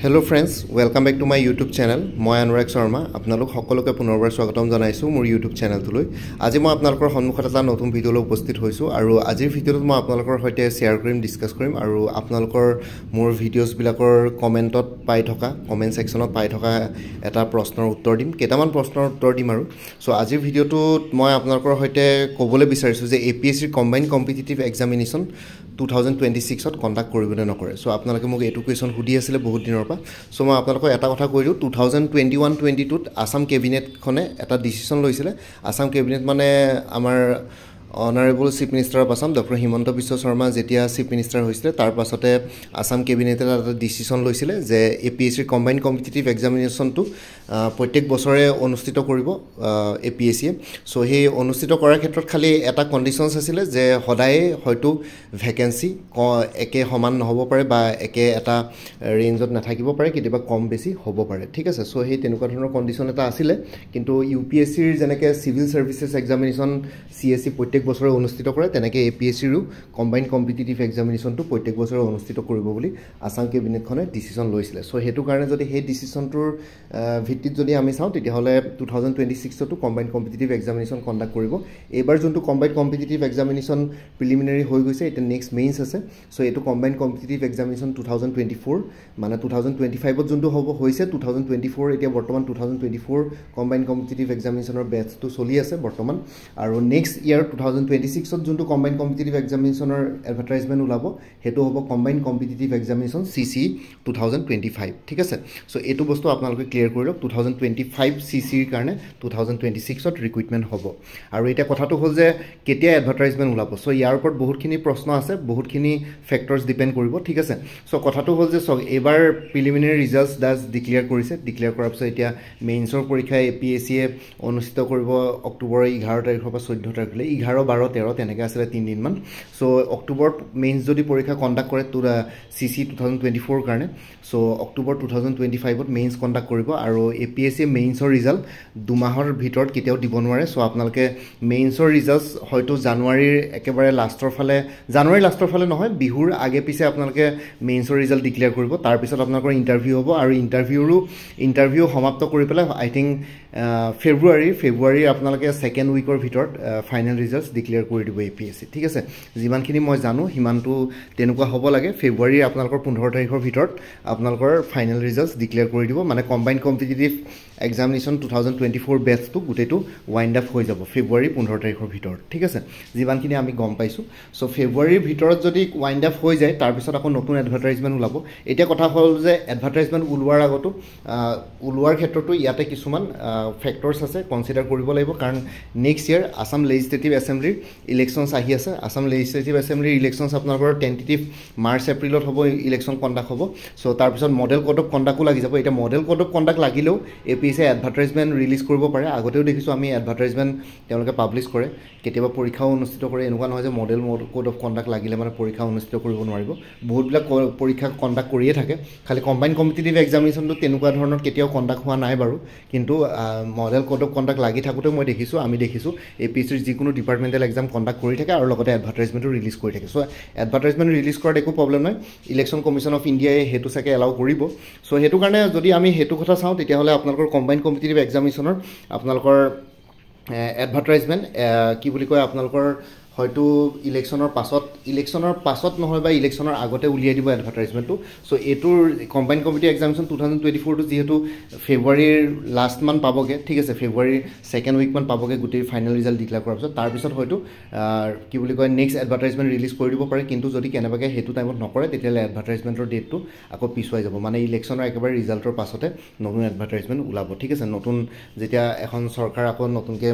Hello friends, welcome back to my YouTube channel. মই অনুৰাগ শৰ্মা আপোনালোক সকলোকে পুনৰবাৰ স্বাগতম জনাইছো মোৰ YouTube চেনেলটোলৈ। আজি মই আপোনালোকৰ সন্মুখত এটা নতুন ভিডিঅলৈ উপস্থিত হৈছো আৰু আজিৰ ভিডিঅ'ত মই আপোনালোকৰ সৈতে শেয়াৰ কৰিম, ডিসকাস কৰিম আৰু আপোনালোকৰ মোৰ ভিডিঅ'ছ বিলাকৰ কমেন্টত পাই থকা কমেন্ট সেকশনত পাই থকা এটা প্ৰশ্নৰ উত্তৰ দিম। কেইটামান প্ৰশ্নৰ উত্তৰ দিম আৰু সো আজিৰ ভিডিঅ'টোত মই আপোনালোকৰ সৈতে ক'বলৈ বিচাৰিছো যে APSC কম্বাইন্ড কম্পিটিটিভ এক্সামিনেশ্যন 2026 ত কন্ডাক্ট কৰিব নে নকৰে। সো আপোনালোকে মোক এটো কোৱেশ্চন সুধি আছিল বহুত দিনৰ পৰা। সো মই আপোনালোকক এটা কথা কৈ দিও 2021-22 ত আসাম কেবিনেট খনে এটা ডিসিশন লৈছিল। আসাম কেবিনেট মানে আমাৰ honourable chief minister of Assam doctor Himanta Biswa Sarma যেতিয়া চিফ মিনিষ্টাৰ হৈছিল তাৰ পাছতে আসাম কেবিনেটে এটা ডিসিশন লৈছিল যে APSC কম্বাইন্ড কম্পিটিটিভ এক্সামিনেশ্যনটো প্ৰত্যেক বছৰে অনুষ্ঠিত কৰিব APSC। সো সেই অনুষ্ঠিত কৰাৰ ক্ষেত্ৰত খালি এটা কন্ডিশনস আছিল যে সদায় হয়তো ভ্যাকেন্সি একে সমান নহব পাৰে বা একে এটা ৰেঞ্জত নাথাকিব পাৰে, কেতিয়াবা কম বেছি হ'ব পাৰে, ঠিক আছে। সো সেই তেনেকুৱা ধৰণৰ কন্ডিশন এটা আছিল, কিন্তু UPSC ৰ যেনেকৈ সিভিল সাৰ্ভিসেস এক্সামিনেশ্যন CSE প্ৰত্যেক বছৰে অনুষ্ঠিত কৰে তেনেকৈ APSC ৰো কম্বাইন্ড কম্পিটিটিভ এক্সামিনেশ্যনটো প্ৰত্যেক বছৰে অনুষ্ঠিত কৰিব বুলি আসাম কেবিনেটখনে ডিসিশন লৈছিল। সো হেতু কাৰণে যদি সেই ডিসিশনটোৰ ভিত্তিত যদি আমি চাওঁ তেতিয়াহলে 2026 তো কম্বাইন্ড কম্পিটিটিভ এক্সামিনেশ্যন কন্ডাক্ট কৰিব। এবাৰ যোনটো কম্বাইন্ড কম্পিটিটিভ এক্সামিনেশ্যন প্ৰিলিমিনাৰী হৈ গৈছে, এটা নেক্সট মেইনছ আছে। সো এটো কম্বাইন্ড কম্পিটিটিভ এক্সামিনেশ্যন 2024 মানে 2025 ত যোনটো হ'ব হৈছে 2024, এতিয়া বৰ্তমান 2024 কম্বাইন্ড কম্পিটিটিভ এক্সামিনেশ্যনৰ বেচটো চলি আছে বৰ্তমান, আৰু নেক্সট ইয়াৰ 2026 ত যোনটো কম্বাইন্ড কম্পিটিটিভ এক্সামিনেশ্যনৰ এডভাৰটাইজমেন্ট ওলাব হেতু হ'ব কম্বাইন্ড কম্পিটিটিভ এক্সামিনেশ্যন CCE 2025, ঠিক আছে। সো এটো বস্তু আপোনালোকে ক্লিয়াৰ কৰি লওক। 2025 CCE ৰ কাৰণে 2026 ত ৰিক্ৰুটমেন্ট হ'ব। আৰু এটা কথাটো হ'ল যে কেতিয়া এডভাৰটাইজমেন্ট ওলাব। সো ইয়াৰ ওপৰত বহুতখিনি প্ৰশ্ন আছে, বহুতখিনি ফেক্টৰছ ডিপেন্ড কৰিব, ঠিক আছে। সো কথাটো হ'ল যে এবাৰ প্ৰিলিমিনাৰী ৰিজাল্টছ দাস ডিক্লেয়াৰ কৰিছে। ডিক্লেয়াৰ কৰাৰ পিছত এতিয়া মেইনছৰ পৰীক্ষা APSC অনুষ্ঠিত কৰিব অক্টোবৰৰ 11 তাৰিখৰ পৰা 14 তাৰিখলৈ, 11, 12, 13 তেনেকৈ আছিলে 3 দিন মান। সো অক্টোবৰত মেইনছ যদি পৰীক্ষা কন্ডাক্ট কৰে CCE 2024 কাৰণে, সো অক্টোবৰ 2025 ত মেইনছ কন্ডাক্ট কৰিব আৰু APSC মেইনছৰ ৰিজাল্ট 2 মাহৰ ভিতৰত কেতিয়াও দিব নোৱাৰে। সো আপোনালোকে মেইনছৰ ৰিজাল্টছ হয়তো জানুৱাৰীৰ একেবাৰে লাষ্টৰ ফালে, জানুৱাৰী লাষ্টৰ ফালে নহয়, বিহুৰ আগে পিছে আপোনালোকে মেইনছৰ ৰিজাল্ট ডিক্লেয়াৰ কৰিব। তাৰ পিছত আপোনালোকৰ ইন্টাৰভিউ হ'ব আৰু ইন্টাৰভিউ সমাপ্ত কৰি পেলাই আই থিংক ফেব্ৰুৱাৰীৰ আপোনালোকে সেকেন্ড উইকৰ ভিতৰত ফাইনেল ৰিজাল্টছ ডিক্লেয়াৰ কৰি দিব APSC, ঠিক আছে। যিমানখিনি মই জানো সিমানটো তেনেকুৱা হ'ব লাগে। ফেব্ৰুৱাৰীৰ আপোনালোকৰ 15 তাৰিখৰ ভিতৰত আপোনালোকৰ ফাইনেল ৰিজাল্টছ ডিক্লেয়াৰ কৰি দিব, মানে কম্বাইন্ড কম্পিটিটিভ এক্সামিনেশ্যন 2024 বেচটো গোটেইটো ওয়াইণ্ড আপ হৈ যাব ফেব্ৰুৱাৰী 15 তাৰিখৰ ভিতৰত, ঠিক আছে। যিমানখিনি আমি গম পাইছোঁ। সো ফেব্ৰুৱাৰীৰ ভিতৰত যদি ওয়াইণ্ড আপ হৈ যায় তাৰপিছত আকৌ নতুন এডভাৰটাইজমেন্ট ওলাব। এতিয়া কথা হ'ল যে এডভাৰটাইজমেন্ট ওলোৱাৰ আগতো ওলোৱাৰ ক্ষেত্ৰতো ইয়াতে কিছুমান ফেক্টৰছ আছে কনসিডাৰ কৰিব লাগিব, কাৰণ নেক্সট ইয়াৰ আসাম লেজিসলেটিভ এছেম্বলিৰ ইলেকশ্যনছ আহি আছে। আসাম লেজিসলেটিভ এছেম্বলিৰ ইলেকশ্যনছ আপোনালোকৰ টেন্টেটিভ মাৰ্চ এপ্ৰিলত হ'ব, ইলেকশ্যন কণ্ডাক্ট হ'ব। সো তাৰপিছত মডেল কোড অফ কণ্ডাক্টো লাগি যাব। এতিয়া মডেল কোড অফ কণ্ডাক্ট লাগিলেও APSC এডভাৰটাইজমেন্ট ৰিলিজ কৰিব পাৰে। আগতেও দেখিছোঁ আমি এডভাৰটাইজমেন্ট তেওঁলোকে পাব্লিছ কৰে, কেতিয়াবা পৰীক্ষাও অনুষ্ঠিত কৰে। এনেকুৱা নহয় যে মডেল কোড অফ কণ্ডাক্ট লাগিলে মানে পৰীক্ষা অনুষ্ঠিত কৰিব নোৱাৰিব। বহুতবিলাক পৰীক্ষা কণ্ডাক্ট কৰিয়ে থাকে, খালি কম্বাইন্ড কম্পিটিটিভ এক্সামিনেশ্যনটো তেনেকুৱা ধৰণৰ কেতিয়াও কণ্ডাক্ট হোৱা নাই বাৰু, কিন্তু মডেল কোড অফ কণ্ডাক্ট লাগি থাকোঁতে আমি দেখিছোঁ APSCৰ যিকোনো ডিপাৰ্টমেণ্টেল এক্সাম কণ্ডাক্ট কৰি থাকে আৰু লগতে এডভাৰটাইজমেণ্টো ৰিলিজ কৰি থাকে। সো এডভাৰটাইজমেণ্ট ৰিলিজ কৰাত একো প্ৰব্লেম নাই, ইলেকশ্যন কমিশ্যন অফ ইণ্ডিয়াই সেইটো চাগে এলাউ কৰিব। সো সেইটো কাৰণে যদি আমি সেইটো কথা চাওঁ তেতিয়াহ'লে আপোনালোকৰ কম্বাইন্ড কম্পিটিটিভ এক্সামিনেশ্যনৰ আপোনালোকৰ এডভাৰটাইজমেণ্ট কি বুলি কয়, আপোনালোকৰ হয়তো ইলেকশ্যনৰ পাছত নহয় বা ইলেকশ্যনৰ আগতে উলিয়াই দিব এডভাৰটাইজমেণ্টটো। সো এইটোৰ কম্বাইন্ড কম্পিটিটিভ এক্সামিনেশ্যন 2024 টো যিহেতু ফেব্ৰুৱাৰীৰ লাষ্ট মান পাবগৈ, ঠিক আছে, ফেব্ৰুৱাৰীৰ সেকেন্ড উইক মান পাবগৈ গোটেই ফাইনেল ৰিজাল্ট ডিক্লেয়াৰ কৰাৰ পিছত। তাৰপিছত হয়তো কি বুলি কয় নেক্সট এডভাৰটাইজমেণ্ট ৰিলিজ কৰি দিব পাৰে, কিন্তু যদি কেনেবাকৈ সেইটো টাইমত নকৰে তেতিয়াহ'লে এডভাৰটাইজমেণ্টৰ ডেটটো আকৌ পিছুৱাই যাব, মানে ইলেকশ্যনৰ একেবাৰে ৰিজাল্টৰ পাছতে নতুন এডভাৰটাইজমেণ্ট ওলাব, ঠিক আছে। নতুন যেতিয়া এখন চৰকাৰ আকৌ নতুনকৈ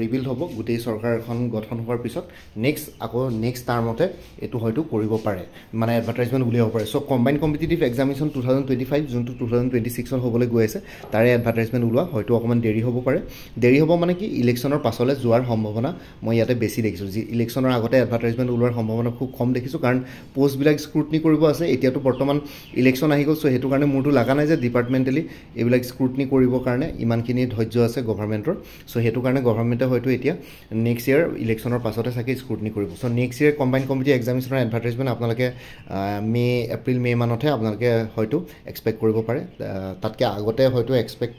ৰিবিল্ড হ'ব, গোটেই চৰকাৰ এখন গঠন হোৱাৰ পিছত নেক্সট টাৰ্মতে এইটো হয়তো কৰিব পাৰে, মানে এডভাৰটাইজমেণ্ট উলিয়াব পাৰে। সো কম্বাইন্ড কম্পিটিটিভ এক্সামিনেশ্যন 2025 যোনটো 2026 হ'বলৈ গৈ আছে তাৰে এডভাৰটাইজমেণ্ট ওলোৱা হয়তো অকণমান দেৰি হ'ব পাৰে। দেৰি হ'ব মানে কি, ইলেকশ্যনৰ পাছলৈ যোৱাৰ সম্ভাৱনা মই ইয়াতে বেছি দেখিছোঁ। ইলেকশ্যনৰ আগতে এডভাৰটাইজমেণ্ট ওলোৱাৰ সম্ভাৱনা খুব কম দেখিছোঁ, কাৰণ পোষ্টবিলাক স্ক্ৰুটনি কৰিব আছে। এতিয়াতো বৰ্তমান ইলেকশ্যন আহি গ'ল, সো সেইটো কাৰণে মোৰতো লগা নাই যে ডিপাৰ্টমেণ্টেলি এইবিলাক স্ক্ৰুটনি কৰিবৰ কাৰণে ইমানখিনি ধৈৰ্য আছে গভৰ্ণমেণ্টৰ। সো সেইটো কাৰণে গভৰ্ণমেণ্টে হয়তো এতিয়া নেক্সট ইয়াৰ ইলেকশ্যনৰ পাছতে চাগে আপোনালোকে স্ক্ৰুটনি কৰিব so' next year combine competitive এক্সামিনেশ্যনৰ এডভাৰ্টাইজমেণ্ট আপোনালোকে এপ্ৰিল মে' মানতহে আপোনালোকে হয়তো এক্সপেক্ট কৰিব পাৰে তাতকৈ আগতে হয়তো এক্সপেক্ট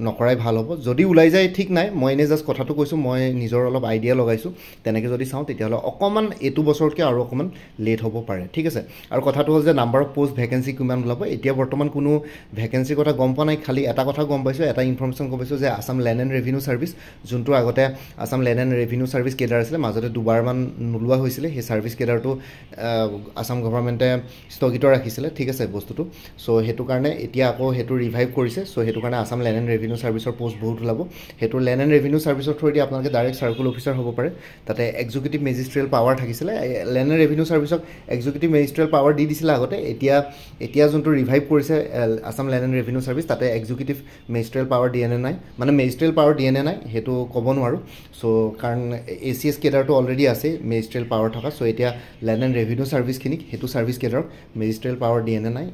নকৰাই ভাল হ'ব যদি ওলাই যায় ঠিক নাই মই এনেই জাষ্ট কথাটো কৈছোঁ মই নিজৰ অলপ আইডিয়া লগাইছোঁ তেনেকৈ যদি চাওঁ তেতিয়াহ'লে অকণমান এইটো বছৰতকৈ আৰু অকণমান লেট হ'ব পাৰে ঠিক আছে আৰু কথাটো হ'ল যে নাম্বাৰ অফ পোষ্ট ভেকেঞ্চি কিমান ওলাব এতিয়া বৰ্তমান কোনো ভেকেঞ্চিৰ কথা গম পোৱা নাই খালি এটা কথা গম পাইছোঁ এটা ইনফৰ্মেশ্যন গম পাইছোঁ যে Assam land and revenue service যোনটো আগতে Assam land and revenue service cadre আছিলে মাজতে দুবাৰমান নোলোৱা হৈছিলে সেই ছাৰ্ভিচ কেডাৰটো আছাম গভৰ্ণমেণ্টে স্থগিত ৰাখিছিলে ঠিক আছে বস্তুটো চ' সেইটো কাৰণে এতিয়া আকৌ সেইটো ৰিভাইভ কৰিছে চ' সেইটো কাৰণে আছাম লেণ্ড এণ্ড ৰেভিনিউ ছাৰ্ভিচৰ পোষ্ট বহুত ওলাব সেইটো লেণ্ড এণ্ড ৰেভিনিউ ছাৰ্ভিচৰ থ্ৰুৱেদি আপোনালোকে ডাইৰেক্ট চাৰ্কুল অফিচাৰ হ'ব পাৰে তাতে এক্সিকিউটিভ মেজিষ্ট্ৰিয়েল পাৱাৰ থাকিছিলে লেণ্ড এণ্ড ৰেভিনিউ ছাৰ্ভিচক এক্সিকিউটিভ মেজিষ্ট্ৰিয়েল পাৱাৰ দি দিছিলে আগতে এতিয়া যোনটো ৰিভাইভ কৰিছে Assam land and revenue service তাতে এক্সিকিউটিভ মেজিষ্ট্ৰিয়েল পাৱাৰ দিয়ে নে নাই মানে মেজিষ্ট্ৰিয়েল পাৱাৰ দিয়ে নে নাই সেইটো ক'ব নোৱাৰোঁ চ' কাৰণ ACS কেডাৰটো অলৰেডি আছে মেজিষ্ট্ৰিয়েল পাৱাৰ থকা চ' এতিয়া লেণ্ড এণ্ড ৰেভিনিউ ছাৰ্ভিচখিনিক সেইটো ছাৰ্ভিচ কেডাৰক মেজিষ্ট্ৰিয়েল পাৱাৰ দিয়ে নে নাই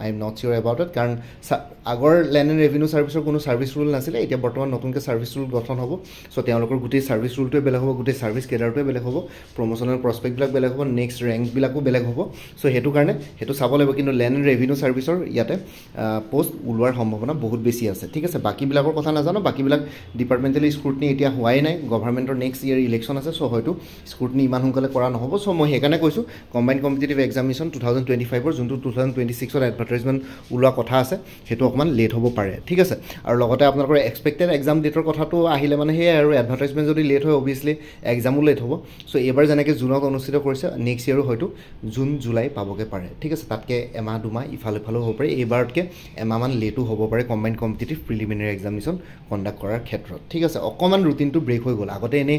I am not sure about it কাৰণ আগৰ লেণ্ড এণ্ড ৰেভিনিউ ছাৰ্ভিচৰ কোনো ছাৰ্ভিচ ৰুল নাছিলে এতিয়া বৰ্তমান নতুনকৈ ছাৰ্ভিচ ৰুল গঠন হ'ব চ' তেওঁলোকৰ গোটেই ছাৰ্ভিচ ৰুলটোৱে বেলেগ হ'ব গোটেই ছাৰ্ভিচ কেডাৰটোৱে বেলেগ হ'ব প্ৰমোশ্যনেল প্ৰস্পেক্টবিলাক বেলেগ হ'ব নেক্সট ৰেংকবিলাকো বেলেগ হ'ব চ' সেইটো কাৰণে সেইটো চাব লাগিব কিন্তু লেণ্ড এণ্ড ৰেভিনিউ ছাৰ্ভিচৰ ইয়াতে পোষ্ট ওলোৱাৰ সম্ভাৱনা বহুত বেছি আছে ঠিক আছে বাকীবিলাকৰ কথা নাজানো বাকীবিলাক ডিপাৰ্টমেণ্টেলি স্ক্ৰুটনি এতিয়া হোৱাই নাই গভৰ্ণমেণ্টৰ নেক্সট ইয়েৰ ইলেকশ্যন আছে চ' হয়তো স্ক্ৰুটনি ইমান সোনকালে কৰা নহ'ব চ' মই সেইকাৰণে কৈছোঁ কম্বাইন কম্পিটিটিভ এক্সামিনেশ্যন 2025ৰ যোনটো 2026ৰ এডভাৰ্টাইজমেণ্ট ওলোৱা কথা আছে সেইটো অকণমান লেট হ'ব পাৰে ঠিক আছে আৰু লগতে আপোনালোকৰ এক্সপেক্টেড এক্সাম ডেটৰ কথাটো আহিলে মানে সেয়াই আৰু এডভাৰ্টাইজমেণ্ট যদি লেট হয় অভিয়াছলি এক্সামো লেট হ'ব চ' এইবাৰ যেনেকৈ জুনত অনুষ্ঠিত কৰিছে নেক্সট ইয়েৰো হয়তো জুন জুলাই পাবগৈ পাৰে ঠিক আছে তাতকৈ এমাহ দুমাহ ইফালে ইফালেও হ'ব পাৰে এইবাৰতকৈ এমাহমান লেটো হ'ব পাৰে combine competitive preliminary examination conduct কৰাৰ ক্ষেত্ৰত ঠিক আছে অকণমান ৰুটিনটো ব্ৰেক হৈ গ'ল আগতে এনেই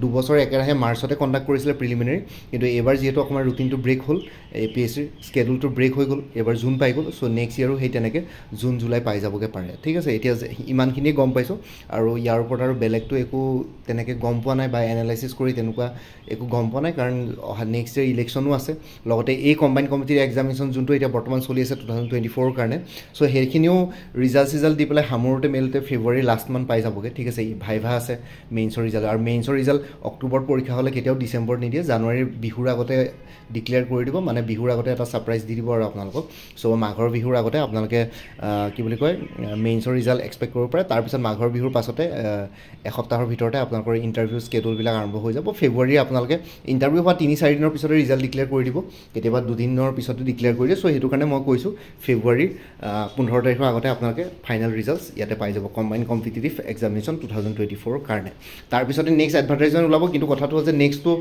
দুবছৰ একেৰাহে মাৰ্চতে কণ্ডাক্ট কৰিছিলে প্ৰিলিমিনাৰী কিন্তু এইবাৰ যিহেতু অকণমান ৰুটিনটো ব্ৰেক হ'ল APSCৰ স্কেডুলটো ব্ৰেক হৈ গ'ল এইবাৰ জুন পাই গ'ল চ' নেক্সট ইয়েৰো সেই তেনেকৈ জুন জুলাই পাই যাবগৈ পাৰে ঠিক আছে এতিয়া ইমানখিনিয়ে গম পাইছোঁ আৰু ইয়াৰ ওপৰত আৰু বেলেগটো একো তেনেকৈ গম পোৱা নাই বা এনালাইচিছ কৰি তেনেকুৱা একো গম পোৱা নাই কাৰণ অহা নেক্সট ইয়েৰ ইলেকশ্যনো আছে লগতে এই কম্বাইন কম্পিটিটিভ এক্সামিনেশ্যন যোনটো এতিয়া বৰ্তমান চলি আছে 2024ৰ কাৰণে চ' সেইখিনিও ৰিজাল্ট দি পেলাই সামৰোতে মেলোতে ফেব্ৰুৱাৰী লাষ্টমান পাই যাবগৈ ঠিক আছে ভাইভা আছে মেইনছৰ ৰিজাল্ট আৰু মেইনছৰ ৰিজাল্ট অক্টোবৰত পৰীক্ষা হ'লে কেতিয়াও ডিচেম্বৰত নিদিয়ে জানুৱাৰীৰ বিহুৰ আগতে ডিক্লেয়াৰ কৰি দিব মানে বিহুৰ আগতে এটা ছাৰপ্ৰাইজ দি দিব আৰু আপোনালোকক চ' মাঘৰ বিহুৰ আগতে আপোনালোকে কি বুলি কয় মেইনছৰ ৰিজাল্ট এক্সপেক্ট কৰিব পাৰে তাৰপিছত মাঘৰ বিহুৰ পাছতে এসপ্তাহৰ ভিতৰতে আপোনালোকৰ ইণ্টাৰভিউ স্কেডুলবিলাক আৰম্ভ হৈ যাব ফেব্ৰুৱাৰী আপোনালোকে ইণ্টাৰভিউ হোৱা 3-4 দিনৰ পিছতে ৰিজাল্ট ডিক্লেয়াৰ কৰি দিব কেতিয়াবা 2 দিনৰ পিছতে ডিক্লেয়াৰ কৰি দিয়ে চ' সেইটো কাৰণে মই কৈছোঁ ফেব্ৰুৱাৰীৰ 15 তাৰিখৰ আগতে আপোনালোকে ফাইনেল ৰিজাল্টছ ইয়াতে পাই যাব কম্বাইন কম্পিটিটিভ এক্সামিনেশ্যন 2024ৰ কাৰণে তাৰপিছতে নেক্সট এডভাৰ্টাইজমেণ্ট ওলাব কিন্তু কথাটো হ'ল যে নেক্সটটো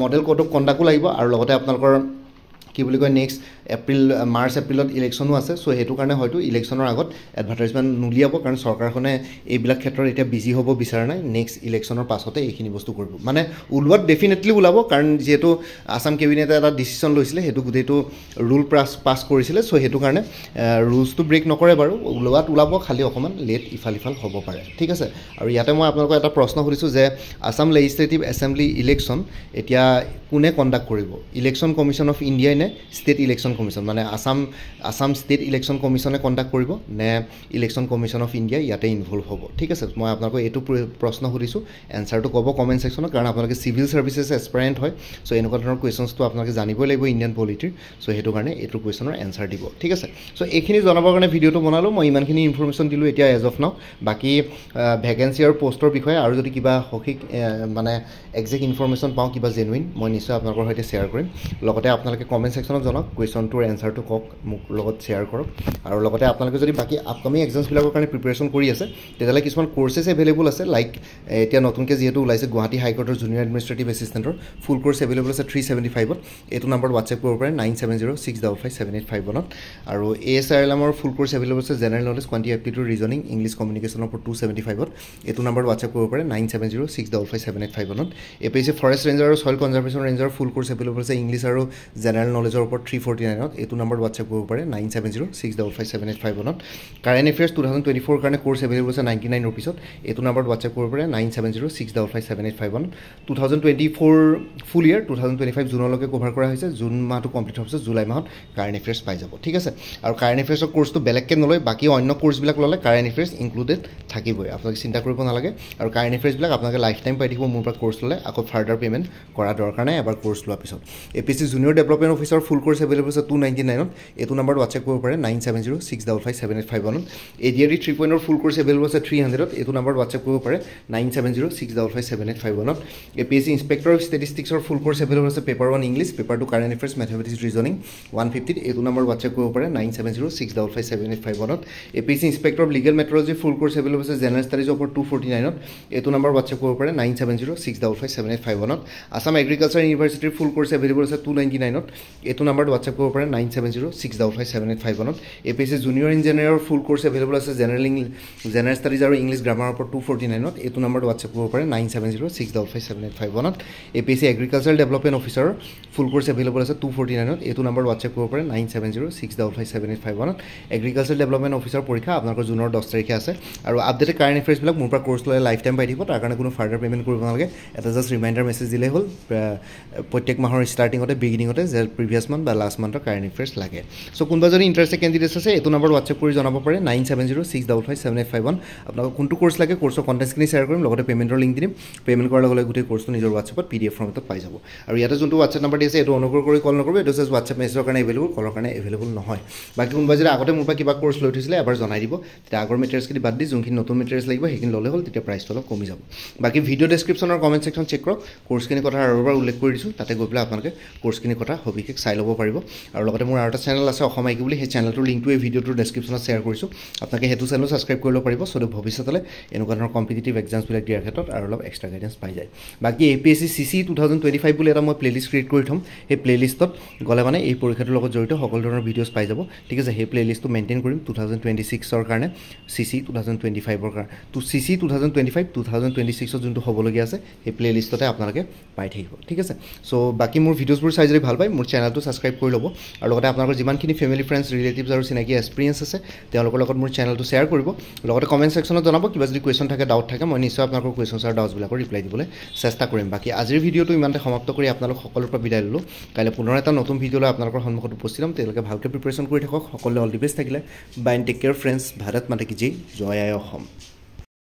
মডেল কোড অফ কণ্ডাক্টো লাগিব আৰু লগতে আপোনালোকৰ কি বুলি কয় নেক্সট মাৰ্চ এপ্ৰিলত ইলেকশ্যনো আছে চ' সেইটো কাৰণে হয়তো ইলেকশ্যনৰ আগত এডভাৰ্টাইজমেণ্ট নুলিয়াব কাৰণ চৰকাৰখনে এইবিলাক ক্ষেত্ৰত এতিয়া বিজি হ'ব বিচৰা নাই নেক্সট ইলেকশ্যনৰ পাছতে এইখিনি বস্তু কৰিব মানে ওলোৱাত ডেফিনেটলি ওলাব কাৰণ যিহেতু আছাম কেবিনেটে এটা ডিচিশ্যন লৈছিলে সেইটো গোটেইটো ৰুল পাছ কৰিছিলে চ' সেইটো কাৰণে ৰুলছটো ব্ৰেক নকৰে বাৰু ওলোৱাত ওলাব খালি অকণমান লেট ইফাল হ'ব পাৰে ঠিক আছে আৰু ইয়াতে মই আপোনালোকক এটা প্ৰশ্ন সুধিছোঁ যে আছাম লেজিছলেটিভ এছেম্বলি ইলেকশ্যন এতিয়া কোনে কণ্ডাক্ট কৰিব ইলেকশ্যন কমিশ্যন অফ ইণ্ডিয়াই নে ষ্টেট ইলেকশ্যন কমিশ্যন মানে আছাম ষ্টেট ইলেকশ্যন কমিশ্যনে কণ্ডাক্ট কৰিব নে ইলেকশ্যন কমিশ্যন অফ ইণ্ডিয়া ইয়াতে ইনভলভ হ'ব ঠিক আছে মই আপোনালোকক এইটো প্ৰশ্ন সুধিছোঁ এনচাৰটো ক'ব কমেণ্ট ছেকশ্যনত কাৰণ আপোনালোকে চিভিল ছাৰ্ভিচেছ এছপাৰেণ্ট হয় চ' এনেকুৱা ধৰণৰ কুৱেশ্যনছটো আপোনালোকে জানিবই লাগিব ইণ্ডিয়ান পলিটিৰ চ' সেইটো কাৰণে এইটো কুৱেশ্যনৰ এনচাৰ দিব ঠিক আছে চ' এইখিনি জনাবৰ কাৰণে ভিডিঅ'টো বনালোঁ মই ইমানখিনি ইনফৰ্মেশ্যন দিলোঁ এতিয়া এজ অফ নাও বাকী ভেকেঞ্চি আৰু পষ্টৰ বিষয়ে আৰু যদি কিবা সঠিক মানে একজেক্ট ইনফৰ্মেশ্যন পাওঁ কিবা জেনুইন মই নিশ্চয় আপোনালোকৰ সৈতে শ্বেয়াৰ কৰিম লগতে আপোনালোকে কমেণ্ট ছেকশ্যনত জনাওক কুৱেশ্যনটোৰ এনচাৰটো কওক মোক লগত শ্বেয়াৰ কৰক আৰু লগতে আপোনালোকে যদি বাকী আপকামিং এক্সামছবিলাকৰ কাৰণে প্ৰিপেৰেশ্যন কৰি আছে তেতিয়াহ'লে কিছুমান কোৰ্চেছ এভেইলেবল আছে লাইক এতিয়া নতুনকৈ যিহেতু ওলাইছে গুৱাহাটী হাইকোৰ্টৰ জুনিয়ৰ এডমিনিষ্ট্ৰেটিভ এছিষ্টেণ্টৰ ফুল কোৰ্চ এভেইলেবল আছে 375ত এইটো নাম্বাৰত হোৱাটছএপ কৰিব পাৰে 9706557851ত আৰু ASRLMৰ ফুল কোৰ্চ এভেইলেবল আছে general knowledge quantity aptitude reasoning English কমিউনিকেশ্যনৰ ওপৰত 275ত এইটো নাম্বাৰত হোৱাটছএপ কৰিব পাৰে 9706557851ত APSC ফৰেষ্ট ৰেঞ্জাৰ আৰু soil conservation ranger full course available আছে ইংলিছ আৰু জেনেৰেল নলেজৰ ওপৰত 349 299ত এইটো নাম্বাৰত WhatsApp কৰিব পাৰে 9706557851ত কাৰেণ্ট এফেয়াৰ্ছ 2024 কাৰণে কোৰ্ছ এভেইলেবল আছে 99 ৰুপিছত এইটো নাম্বাৰত WhatsApp কৰিব পাৰে 9706557851 2024 ফুল ইয়াৰ 2025 জুনলৈকে কভাৰ কৰা হৈছে জুন মাহটো কমপ্লিট হৈছে জুলাই মাহত কাৰেণ্ট এফেয়াৰ্ছ পাই যাব ঠিক আছে আৰু কাৰেণ্ট এফেয়াৰ্ছৰ কোৰ্ছটো বেলেগকৈ নলয় বাকি অন্য কোৰ্ছবিলাক ল'লে কাৰেণ্ট এফেয়াৰ্ছ ইনক্লুডেড থাকিবই আপোনালোকে চিন্তা কৰিব নালাগে আৰু কাৰেণ্ট এফেয়াৰ্ছবিলাক আপোনালোকে লাইফ টাইম পাই থাকিব মোৰ পৰা কোৰ্ছ ল'লে আকৌ ফাৰ্ডাৰ পে'মেণ্ট কৰা দৰকাৰ নাই এবাৰ কোৰ্ছ লোৱাৰ পিছত APSC জুনিয়ৰ ডেভেলপমেণ্ট অফিচাৰ ফুল কোৰ্ছ এভেইলেবল আছে 299ত এইটো নাম্বাৰত WhatsApp কৰিব পাৰে 9706557851 ADRE 3.0 ফুল কোৰ্ছ এভেইলেবল আছে 300ত এইটো নাম্বাৰত WhatsApp কৰিব পাৰে 9706557851 APSC ইন্সপেক্টৰ অফ ষ্টেটিষ্টিক্সৰ ফুল কোৰ্ছ এভেইলেবল আছে paper 1 English paper 2 current affairs mathematics reasoning 150 এইটো নাম্বাৰত WhatsApp কৰিব পাৰে 9706557851 APSC inspector of legal metrology full course available আছে জেনাৰেল ষ্টাডিজ অফ 249ত এইটো নাম্বাৰত WhatsApp কৰিব পাৰে 9706557851 আসাম এগ্ৰিকালচাৰ ইউনিভাৰ্চিটিৰ ফুল কোৰ্ছ এভেইলেবল আছে 299ত এইটো নাম্বাৰত WhatsApp কৰিব পাৰে 9706557851 APSC জুনিয়ৰ ইঞ্জিনিয়াৰৰ ফুল কোৰ্ছ এভেইলেবল আছে জেনাৰেল ষ্টাডিজ আৰু ইংলিছ গ্ৰামাৰৰ ওপৰত 249ত এইটো নাম্বাৰত WhatsApp কৰিব পাৰে 9706557851 APSC এগ্ৰিকালচাৰ ডেভেলপমেণ্ট অফিচাৰ ফুল কোৰ্ছ এভেইলেবল আছে 249ত এইটো নাম্বাৰত WhatsApp কৰিব পাৰে 9706557851 এগ্ৰিকালচাৰ ডেভেলপমেণ্ট অফিচাৰ পৰীক্ষা আপোনালোকৰ জুনৰ 10 তাৰিখে আছে আৰু আপডেটেড কাৰেণ্ট এফেয়াৰ্ছবিলাক মোৰ পৰা কোৰ্ছ লৈ লাইফ টাইম পাই থাকিব তাৰ কাৰণে কোনো ফাৰ্ডাৰ পে'মেণ্ট কৰিব নালাগে এটা জাষ্ট ৰিমাইণ্ডাৰ মেছেজ দিলেই হ'ল প্ৰত্যেক মাহৰ ষ্টাৰ্টিঙতে বিগিনিঙতে যে প্ৰিভিয়াছ মান্থ বা লাষ্ট মান্থৰ কাৰেণ্ট এফেয়াৰ্ছ লাগে চ' কোনোবা যদি ইণ্টাৰেষ্টেড কেণ্ডিডেটছ আছে এইটো নাম্বাৰত WhatsApp কৰি জনাব পাৰে 9706557851 আপোনালোকক কোনটো কোৰ্ছ লাগে কোৰ্ছৰ কণ্টেণ্টছখিনি শ্বেয়াৰ কৰিম লগতে পে'মেণ্টৰ লিংক দিম পে'মেণ্ট কৰাৰ লগে লগে গোটেই কোৰ্ছটো নিজৰ WhatsAppত PDF ফৰ্মেটত পাই যাব আৰু ইয়াতে যোনটো WhatsApp নাম্বাৰ দি আছে এইটো অনুগ্ৰহ কৰি কল নকৰিব এইটো জাষ্ট WhatsApp মেছেজৰ কাৰণে এভেইলেবল কলৰ কাৰণে এভেইলেবল নহয় বাকী কোনোবা যদি আগতে মোৰ পৰা কিবা কোৰ্ছ লৈ থৈছিলে এবাৰ জনাই দিব তেতিয়া আগৰ মেটেৰিয়েলছখিনি বাদ দি যোনখিনি নতুন মেটেৰিয়েলছ লাগিব সেইখিনি ল'লে হ'ল তেতিয়া প্ৰাইচটো অলপ কমি যাব বাকী ভিডিঅ' ডেছক্ৰিপশ্যনৰ কমেণ্ট ছেকশ্যন চেক কৰক কোৰ্ছখিনিৰ কথা আৰু এবাৰ উল্লেখ কৰি দিছোঁ তাতে গৈ পেলাই আপোনালোকে কোৰ্ছখিনিৰ কথা সবিশেষ চাই ল'ব পাৰিব আৰু লগতে মোৰ আৰু এটা চেনেল আছে অসম আইকি বুলি সেই চেনেলটোৰ লিংকটো এই ভিডিঅ'টোৰ ডেছক্ৰিপশ্যনত শ্বেয়াৰ কৰিছোঁ আপোনালোকে সেইটো চেনেলো ছাবস্ক্ৰাইব কৰিব পাৰিব চ' ভৱিষ্যতলৈ এনেকুৱা ধৰণৰ কম্পিটিটিভ এক্সামছবিলাক দিয়াৰ ক্ষেত্ৰত আৰু অলপ এক্সট্ৰা গাইডেঞ্চ পাই যায় বাকী APSC CC 2025 বুলি এটা মই প্লেলিষ্ট ক্ৰিয়েট কৰি থ'ম সেই প্লেলিষ্টত গ'লে মানে এই পৰীক্ষাটোৰ লগত জড়িত সকলো ধৰণৰ ভিডিঅ'ছ পাই যাব ঠিক আছে সেই প্লেলিষ্টটো মেইনটেইন কৰিম 2026ৰ কাৰণে CC 2025ৰ কাৰণে তো CC 2025-2026ত যোনটো হ'বলগীয়া আছে সেই প্লেলিষ্টতে আপোনালোকে পাই থাকিব ঠিক আছে চ' বাকী মোৰ ভিডিঅ'ছবোৰ চাই যদি ভাল পায় মোৰ চেনেলটো ছাবস্ক্ৰাইব কৰি ল'ব আৰু লগতে আপোনালোকৰ যিমানখিনি ফেমিলি ফ্ৰেণ্ডছ ৰিলেটিভছ আৰু চিনাকি এক্সপিৰিয়েঞ্চ আছে তেওঁলোকৰ লগত মোৰ চেনেলটো শ্বেয়াৰ কৰিব লগতে কমেণ্ট ছেকশ্যনত জনাব কিবা যদি কুৱেশ্যন থাকে ডাউট থাকে মই নিশ্চয় আপোনালোকৰ কুৱেশ্যনছ আৰু ডাউটছবিলাকৰ ৰিপ্লাই দিবলৈ চেষ্টা কৰিম বাকী আজিৰ ভিডিঅ'টো ইমানতে সমাপ্ত কৰি আপোনালোক সকলোৰ পৰা বিদায় ল'লোঁ কাইলৈ পুনৰ এটা নতুন ভিডিঅ' লৈ আপোনালোকৰ সন্মুখত উপস্থিত হ'ম তেওঁলোকে ভালকৈ প্ৰিপেৰেশ্যন কৰি থাকক সকলোৱে অল দি বেষ্ট থাকিলে bye and take care friends Bharat Mata কি জয় আই অসম